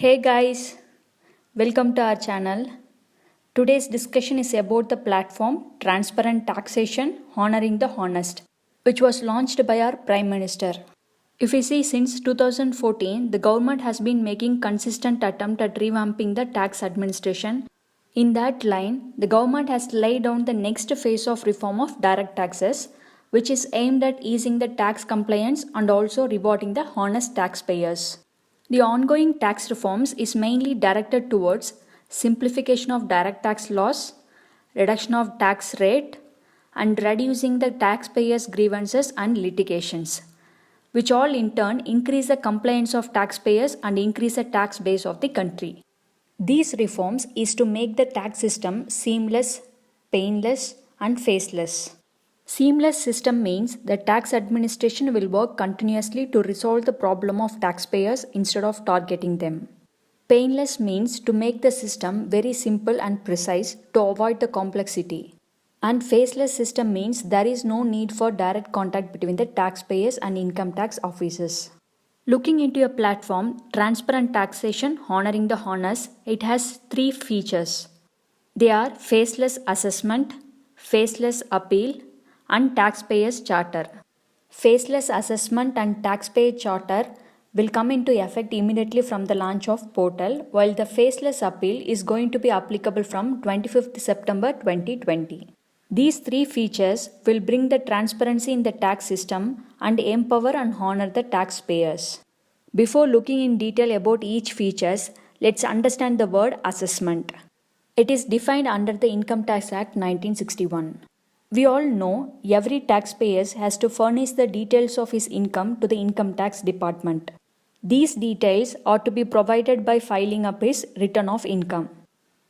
Hey guys, welcome to our channel. Today's discussion is about the platform Transparent Taxation Honoring the Honest, which was launched by our Prime Minister. If we see since 2014, the government has been making consistent attempt at revamping the tax administration. In that line, the government has laid down the next phase of reform of direct taxes, which is aimed at easing the tax compliance and also rewarding the honest taxpayers. The ongoing tax reforms is mainly directed towards simplification of direct tax laws, reduction of tax rate, and reducing the taxpayers' grievances and litigations, which all in turn increase the compliance of taxpayers and increase the tax base of the country. These reforms is to make the tax system seamless, painless, and faceless. Seamless system means the tax administration will work continuously to resolve the problem of taxpayers instead of targeting them. Painless means to make the system very simple and precise to avoid the complexity. And faceless system means there is no need for direct contact between the taxpayers and income tax officers. Looking into a platform, Transparent Taxation Honoring the Honest, it has three features. They are Faceless Assessment, Faceless Appeal, and Taxpayers Charter. Faceless Assessment and Taxpayer Charter will come into effect immediately from the launch of portal, while the Faceless Appeal is going to be applicable from 25th September 2020. These three features will bring the transparency in the tax system and empower and honor the taxpayers. Before looking in detail about each features, let's understand the word assessment. It is defined under the Income Tax Act 1961. We all know every taxpayer has to furnish the details of his income to the Income Tax Department. These details are to be provided by filing up his return of income.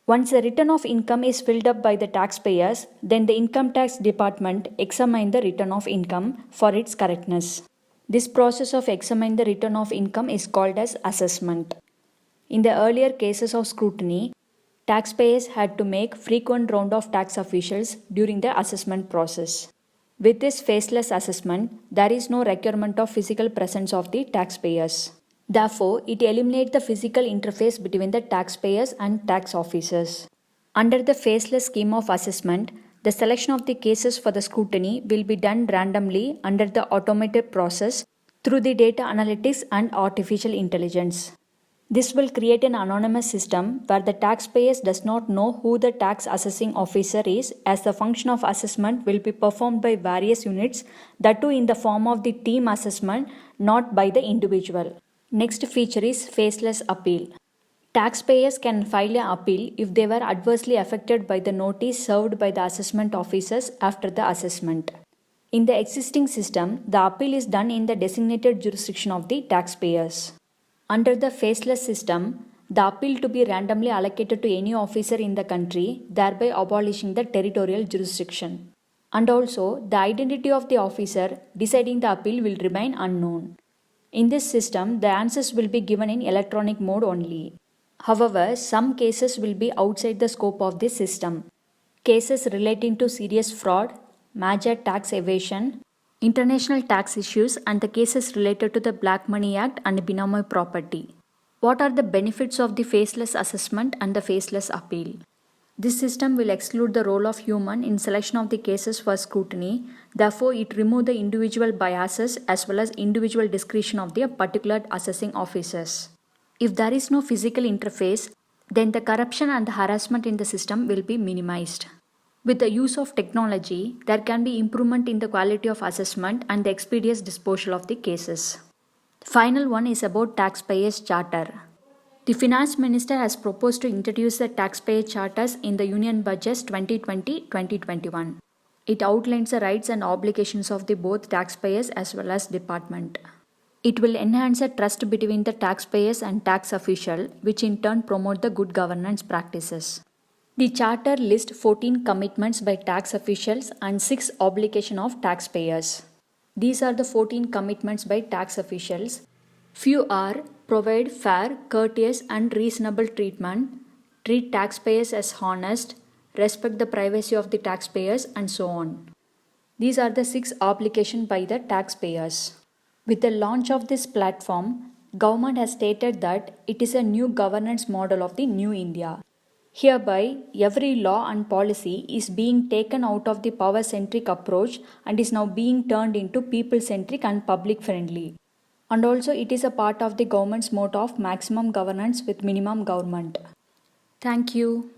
Once the return of income is filled up by the taxpayers, then the Income Tax Department examines the return of income for its correctness. This process of examining the return of income is called as assessment. In the earlier cases of scrutiny, taxpayers had to make frequent round of tax officials during the assessment process. With this faceless assessment, there is no requirement of physical presence of the taxpayers. Therefore, it eliminates the physical interface between the taxpayers and tax officers. Under the faceless scheme of assessment, the selection of the cases for the scrutiny will be done randomly under the automated process through the data analytics and artificial intelligence. This will create an anonymous system where the taxpayers does not know who the tax assessing officer is, as the function of assessment will be performed by various units, that too in the form of the team assessment, not by the individual. Next feature is faceless appeal. Taxpayers can file an appeal if they were adversely affected by the notice served by the assessment officers after the assessment. In the existing system, the appeal is done in the designated jurisdiction of the taxpayers. Under the faceless system, the appeal to be randomly allocated to any officer in the country, thereby abolishing the territorial jurisdiction. And also, the identity of the officer deciding the appeal will remain unknown. In this system, the answers will be given in electronic mode only. However, some cases will be outside the scope of this system. Cases relating to serious fraud, major tax evasion, international tax issues, and the cases related to the Black Money Act and binomial property. What are the benefits of the faceless assessment and the faceless appeal? This system will exclude the role of human in selection of the cases for scrutiny. Therefore, it removes the individual biases as well as individual discretion of the particular assessing officers. If there is no physical interface, then the corruption and the harassment in the system will be minimized. With the use of technology, there can be improvement in the quality of assessment and the expeditious disposal of the cases. The final one is about Taxpayers Charter. The Finance Minister has proposed to introduce the Taxpayer Charters in the Union Budgets 2020-2021. It outlines the rights and obligations of the both taxpayers as well as department. It will enhance the trust between the taxpayers and tax official, which in turn promote the good governance practices. The Charter lists 14 commitments by tax officials and 6 obligations of taxpayers. These are the 14 commitments by tax officials. Few are provide fair, courteous, and reasonable treatment, treat taxpayers as honest, respect the privacy of the taxpayers, and so on. These are the 6 obligations by the taxpayers. With the launch of this platform, Government has stated that it is a new governance model of the new India. Hereby, every law and policy is being taken out of the power centric approach and is now being turned into people centric and public friendly. And also, it is a part of the government's motto of maximum governance with minimum government. Thank you.